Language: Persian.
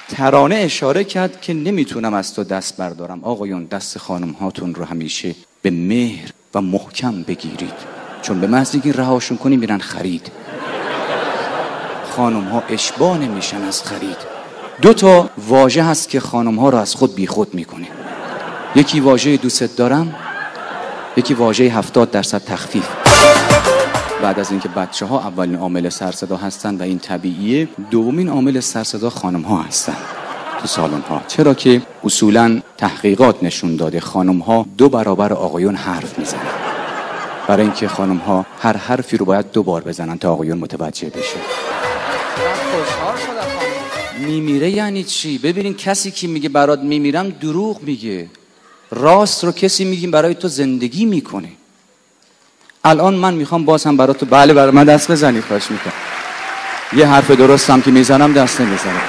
ترانه اشاره کرد که نمیتونم از تو دست بردارم. آقایون دست خانم هاتون رو همیشه به مهر و محکم بگیرید، چون به محض اینکه رهاشون کنی میرن خرید. خانم ها اشباع نمیشن از خرید. 2 تا واژه هست که خانم ها رو از خود بی خود میکنه. یکی واژه دوست دارم، یکی واژه 70% تخفیف. بعد از اینکه بچه ها اولین عامل سرصدا هستن و این طبیعیه، دومین عامل سرصدا خانم ها هستن تو سالن ها. چرا که اصولا تحقیقات نشون داده خانم ها 2 برابر آقایون حرف میزنن، برای اینکه خانم ها هر حرفی رو باید 2 بار بزنن تا آقایون متوجه بشه. میمیره یعنی چی؟ ببینین کسی که میگه برات میمیرم دروغ میگه. راست رو کسی میگیم برای تو زندگی میکنه. الان من میخوام باز هم برای تو برای من دست بزنی، خواهش میکنم. یه حرف درستم که میزنم دست نمیزنه.